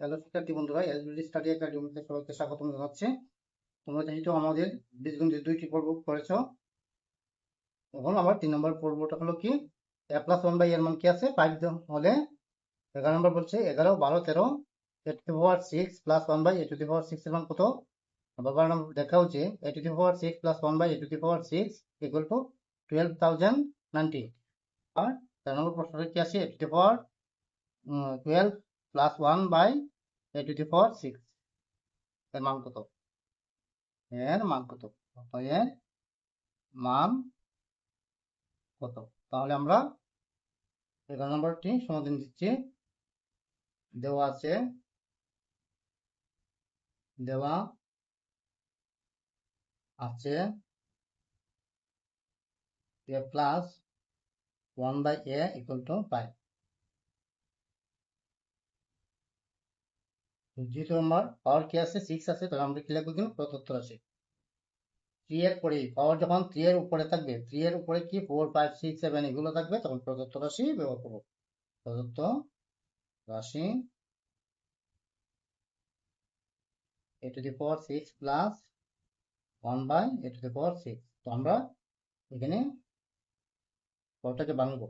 Hello শিক্ষার্থী বন্ধুরা, SBD study একাডেমিতে সবাইকে স্বাগতম জানাচ্ছি। তোমরা যেহেতু আমাদের বীজগণিতের 2টি পর্ব করেছো, এখন আমার 3 নম্বর পর্বটা হলো কি, a প্লাস 1 বাই এর মান কি আছে 5 হলে 11 নম্বর বলছে 11, 12, 13 a to the power 6 plus 1 by a to the power 6 এর মান কত। আবার 12 নম্বর দেখাও যে a to the power 6 plus 1 by a to the power 6 equal to 12,090। আর 13 নম্বর প্রশ্নটা কি আছে, a to the power 12 plus 1 by a to the power 6 এর মান কত। এর মান কত, এর মান কত। তাহলে আমরা 11 নম্বরটি সমাধান দিচ্ছি। দেওয়া আছে, দেওয়া আছে a plus 1 by a equal to 5। যেহেতু আমার পাওয়ার কি আছে 6 আছে, তাহলে আমরা কি লিখবো কিন্তু প্রদত্ত রাশি 3 এর পরে পাওয়ার যখন 3 এর উপরে থাকবে, 3 এর উপরে কি 4, 5, 6, 7 এগুলো থাকবে, তখন প্রদত্ত রাশি ব্যবহার করবো। প্রদত্ত রাশি a to the power 6 plus 1 by a to the power 6। তো আমরা এখানে পাওয়ারটাকে ভাঙবো।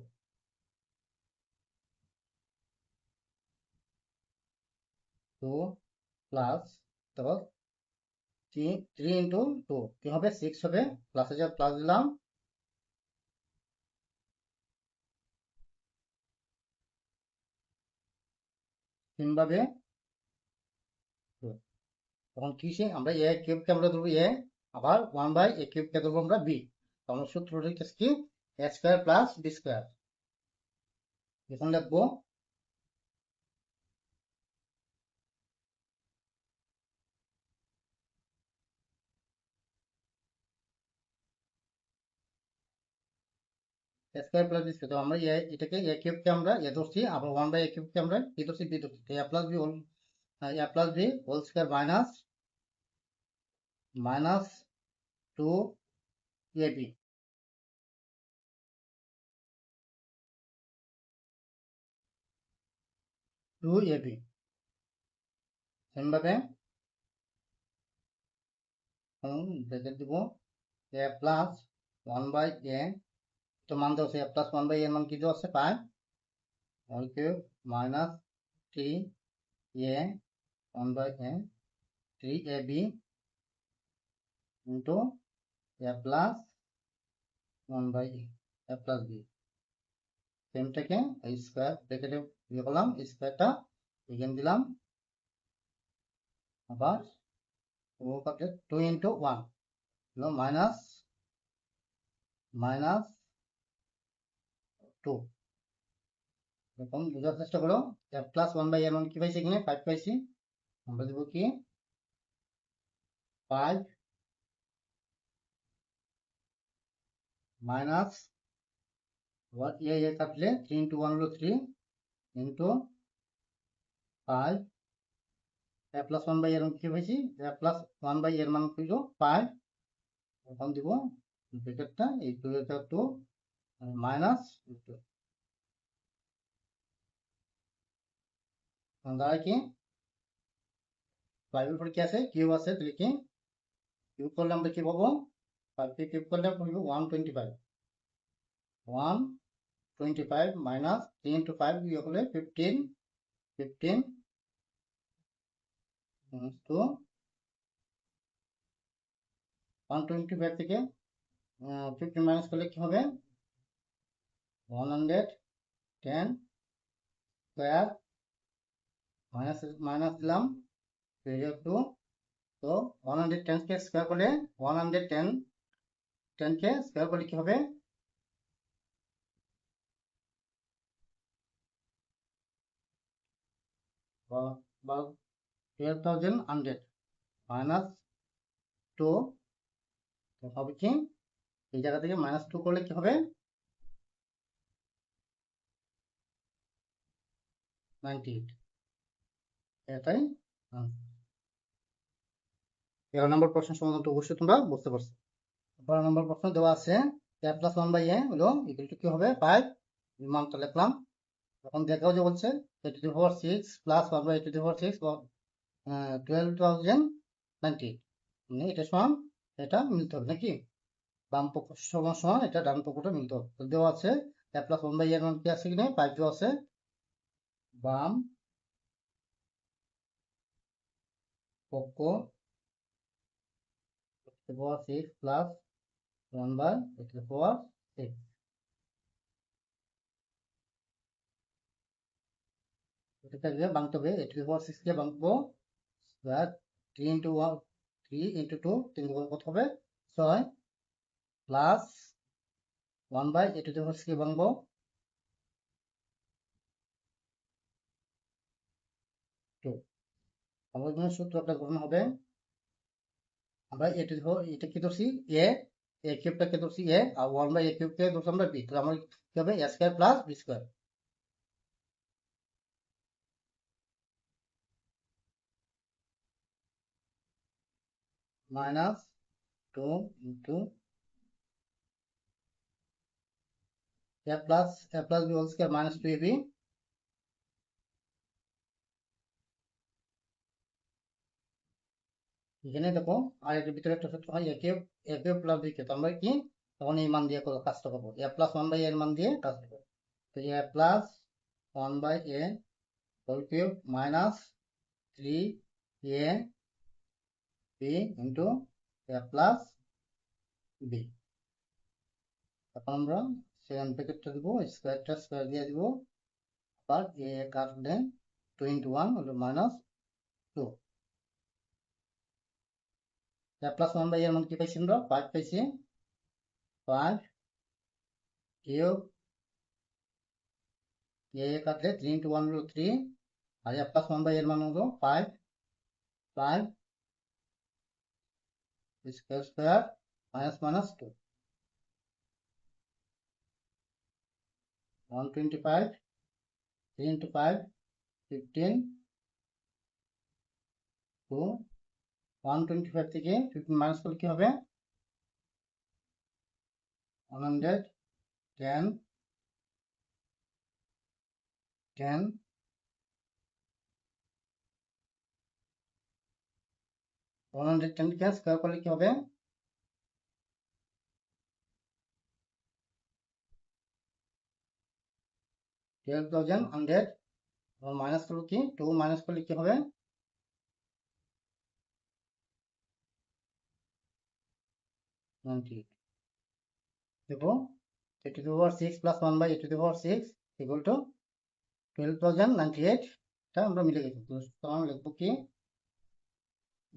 2 প্লাস, তারপর 3 ইন্টু 2 কি হবে 6 হবে, প্লাসে যা প্লাস দিলাম, তিনভাবে 2। তখন কি সে আমরা এ কিউবকে আমরা ধরবো এ, আবার 1 বাই এ কিউবকে ধরবো আমরা বি। তখন সূত্রটা হচ্ছে কি এ স্কোয়ার প্লাস বি স্কোয়ার। এখন লিখবো এ স্কোয়ার প্লাস বি স্কোয়ার। তো আমরা এটাকে এ কিউবকে আমরা এ ধরছি, আবার 1 বাই এ কিউবকে আমরা কি ধরছি বি ধরছি। A plus B whole square minus minus 2 A B, 2 A B. সেমভাবে ব্রেকেট দিব এ প্লাস 1 বাই এ, তো মান দেওয়া আছে এ প্লাস 1 বাই এর মান কি দেওয়া আছে 5 whole cube minus 3 A 1 by A 3 A B into A plus 1 by A plus B. সেমটাকে এই স্কোয়ার ব্রেকেটে ইয়ে করলাম, স্কোয়ারটা এখানে দিলাম, আবার ও কাটে 2 ইন্টু 1 মাইনাস মাইনাস 2। এরকম বোঝার চেষ্টা করো। এ প্লাস 1 বাই এর মান কি পাইছি, এখানে 5 পাইছি। আমরা দেবো কি 5 মাইনাস এ কাটলে 3 ইন্টু 1 হলো 3 ইন্টু 5 এ প্লাস 1 বাই এর মান কি পাইছি, এ প্লাস 1 বাই এর মান হইল 5। এখন দিব ব্র্যাকেটটা এই 2 এটা 2 মাইনাস 2 দ্বারা কি 5 এর উপর কি আছে কিউব আছে, তাহলে কি কিউব করলে আমরা কি পাবো, 5 কে কিউব করলে পাবো 125। 125 মাইনাস 3 ইন্টু 5 ইয়ে হলে 15 15 তো 125 থেকে 15 মাইনাস করলে কি হবে 110 স্কোয়ার, মাইনাস মাইনাস দিলাম 2। তো 110 কে স্কোয়ার করলে 110 কে স্কোয়ার করলে কি হবে 12,100 মাইনাস 2 হবে কি, এই জায়গা থেকে মাইনাস 2 করলে কি হবে 98। এটাই 11 নম্বর প্রশ্ন সমাধানটা অবশ্যই তোমরা বুঝতে পারছো। 12 নম্বর প্রশ্ন দেওয়া আছে এ প্লাস 1 বাই এ হলো ইকুয়াল টু কি হবে 5, মানটা লিখলাম এখন দেখাও যে বলছে a to the power 6 plus 1 by a to the power 6 12,090, মানে এটা সমান এটা মিলতে হবে নাকি, বাম পক্ষ সমান সমান এটা ডান পক্ষটা মিলতে হবে। তো দেওয়া আছে a প্লাস 1 by এর মান কি আছে কিনা 5 দেওয়া আছে, বাম পক্ষ a to the power 6 plus 1 by a to the power 6, এটা থাকবে ভাঙতে হবে a to the power 6 কে ভাঙবো, 3 into 1 3 into 2 3 গুণ কত হবে 6 plus 1 by a to the power 6 কে ভাঙবো, টু। আমাদের জন্য সূত্রটা গ্রহণ হবে, আমরা এ টু দি পাওয়ার এটা কি ধরছি এ, এ কিউবটাকে ধরছি এ, আর 1 বাই এ কিউবকে ধরছি আমরা বি, তাহলে আমার কি হবে A square plus B square minus 2 into A plus B whole square minus 2 AB, এখানে দেখো আর এর ভিতরে একটা সূত্র হয় A cube plus B cube, তো আমরা কি তখন এই মান দিয়ে কাজটা করবো, এ প্লাস 1 বাই এর মান দিয়ে কাজ করবো, তো A plus 1 by A whole cube minus 3 A B into A plus B. এখন আমরা সেকেন্ড ব্র্যাকেটটা দিব, স্কয়ারটা স্কয়ার দিয়ে দিব, আবার এ কাটলে 2 into 1 হলো মাইনাস 2, এ প্লাস 1 বাই এর মান কি পাইছি আমরা 5 পাইছি, 5 কিউব এ কাটলে 3 into 1 হলো 3, আর এ প্লাস 1 বাই এর মান হলো 5, 5 square square minus minus 2, 125, 3 into 5 15, to 125 থেকে 15 মাইনাস করলে কি হবে 110, 10 110 কে স্কয়ার করলে কি হবে 12,100, মাইনাস করলে কি 2 মাইনাস করলে কি হবে 98, দেখো a to the power 6 plus 1 by a to the power 6 equal to 12,098, এটা আমরা মিলে গেছি, তো আমরা লিখবো কি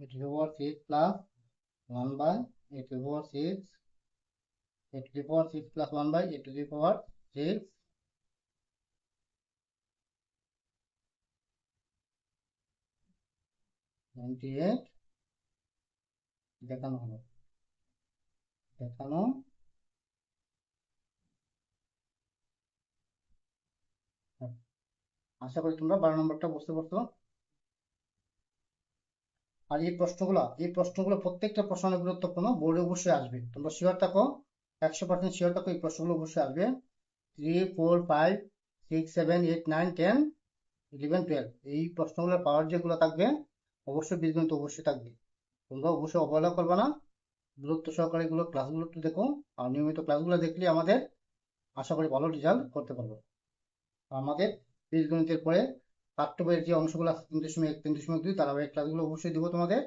a to the power 6 plus 1 by a to the power 6, a to the power 6 plus 1 by a to the power 6 98 দেখানো হলো, দেখানো আশা করি তোমরা 12 নম্বরটা বুঝতে পারছো। আর এই প্রশ্নগুলো প্রত্যেকটা প্রশ্ন অনেক গুরুত্বপূর্ণ, বোর্ডে অবশ্যই আসবে, তোমরা শিওর থাকো, 100% শিওর থাকো এই প্রশ্নগুলো অবশ্যই আসবে। 3 4 5 6 7 8 9 10 11 12 এই প্রশ্নগুলোর পাওয়ার যেগুলো থাকবে অবশ্যই বীজগণিত অবশ্যই থাকবে, তোমরা অবশ্যই অবহেলা করবে না, গুরুত্ব সহকারে এগুলো ক্লাসগুলো একটু দেখো, আর নিয়মিত ক্লাসগুলো দেখলে আমাদের আশা করি ভালো রেজাল্ট করতে পারবো। আমাদের বীজগণিতের পরে পাঠ্য বইয়ের যে অংশগুলো আছে 3.1 3.2 ধারাবাহিক ক্লাসগুলো অবশ্যই দিব তোমাদের,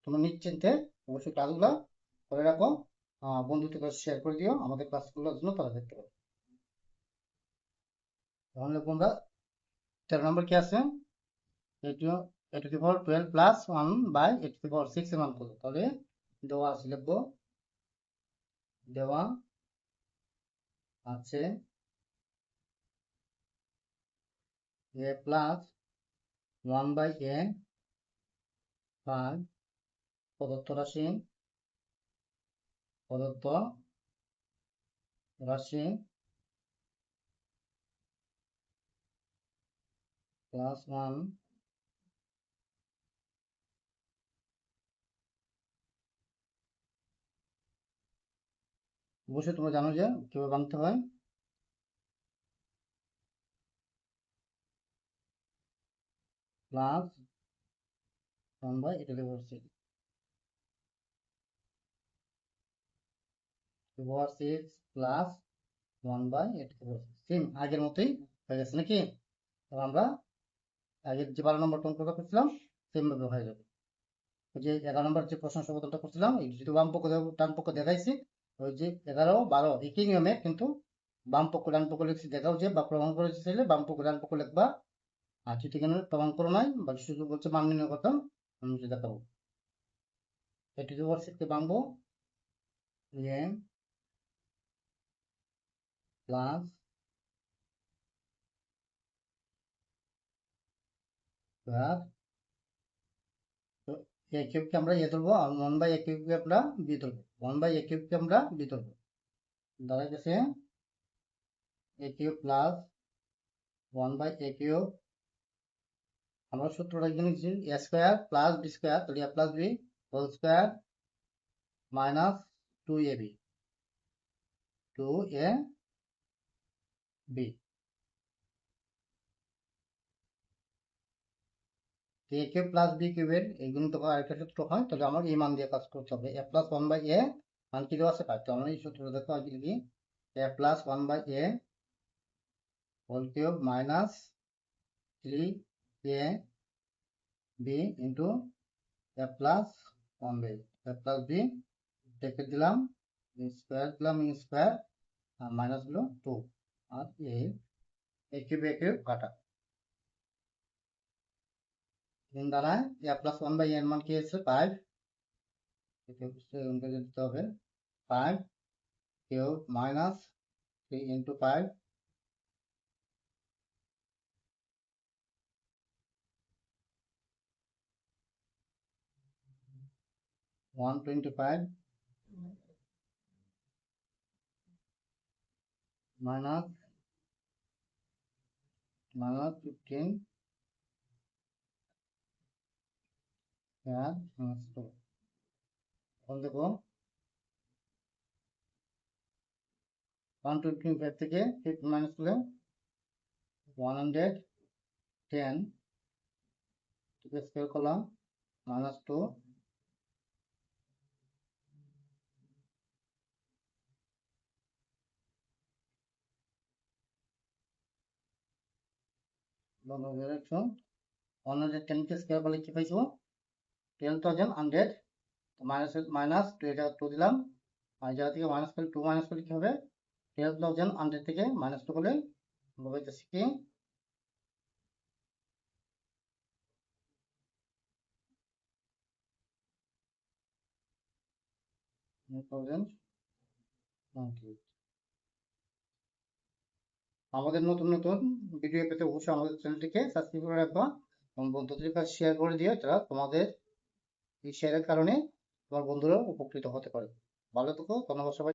তোমরা নিশ্চিন্তে অবশ্যই ক্লাসগুলো করে রাখো, বন্ধুদের কাছে শেয়ার করে দিও, আমাদের ক্লাসগুলোর জন্য তারা দেখতে পাবে। তাহলে তোমরা 13 নম্বর কি আছে, a to the power 12 plus 1 by a to the power 6 এর মান কত, তাহলে দেওয়া আছে লিখবো, দেওয়া আছে a plus 1 by a ভাগ প্রদত্ত রাশি, প্রদত্ত রাশি প্লাস 1 অবশ্যই তোমরা জানো যে কিভাবে ভাঙতে হয়, প্লাস 1 বাই এটা দেবো 6 দেবো 6 প্লাস 1 বাই এটা দেবো সেম আগের মতোই হয়ে গেছে নাকি? তো আমরা আগের যে 12 নম্বর অঙ্কটা করছিলাম সেম ভাবে হয়ে যাবে। ওই যে 11 নম্বর যে প্রশ্ন সমাধানটা করছিলাম এই যদি বাম পক্ষ ডান পক্ষ দেখাইছি ওই যে 11 12 একই নিয়মে কিন্তু বাম পক্ষ ডান পক্ষ লিখছি দেখাও যে বা প্রমাণ করে চাইলে বাম পক্ষ ডান পক্ষ লিখবা আর যদি কেন প্রমাণ করো নাই বা শুধু বলছে মান নির্ণয় করতাম আমি যে দেখাবো এটি টু পাওয়ার 6 কে বামবো এম প্লাস প্লাস এ কিউবকে আমরা এ ধরবো আর 1 বাই এ কিউবকে আমরা বি ধরবো 1 বাই এ কিউবকে আমরা বি ধরবো দাঁড়ায় গেছে A cube plus 1 by A cube আমরা সূত্রটা জেনেছি A square plus B square তাহলে A plus B whole square minus 2ab 2ab A cube plus B কিউবের এই গুণিত আরেকটা সূত্র হয় তাহলে আমার এই মান দিয়ে কাজ করতে হবে এ প্লাস 1 বাই এ মান কি দেওয়া আছে 5 তো আমরা এই সূত্রটা দেখো আগে লিখি A plus 1 by A whole cube minus 3a b into A plus 1 by A plus B ডেকে দিলাম স্কোয়ার দিলাম স্কোয়ার আর মাইনাস হলো 2 আর এ কিউব কাটা তিন দাঁড়ায় এ প্লাস 1 বাই এর মান কি আছে 5 দিতে হবে 5 cube minus 3 into 5 125 minus 15 and minus 2 এখন দেখো 125 থেকে 50 মাইনাস করলে 110 থেকে স্কোয়ার করলাম মাইনাস 2 110 110 কে স্কোয়ার করলে কি পাইছো 12100 মাইনাস 2 এটা 2 দিলাম আর জায়গা থেকে মাইনাস করলে 2 মাইনাস করলে কি হবে 12100 থেকে মাইনাস 2 করলে পাইতেছি কি 1098 আমাদের নতুন নতুন ভিডিও পেতে অবশ্যই আমাদের চ্যানেলটিকে সাবস্ক্রাইব করে রাখবা এবং বন্ধুদের কাছে শেয়ার করে দিও যারা তোমাদের এই শেয়ারের কারণে তোমার বন্ধুরা উপকৃত হতে পারে ভালো থেকো ধন্যবাদ সবাই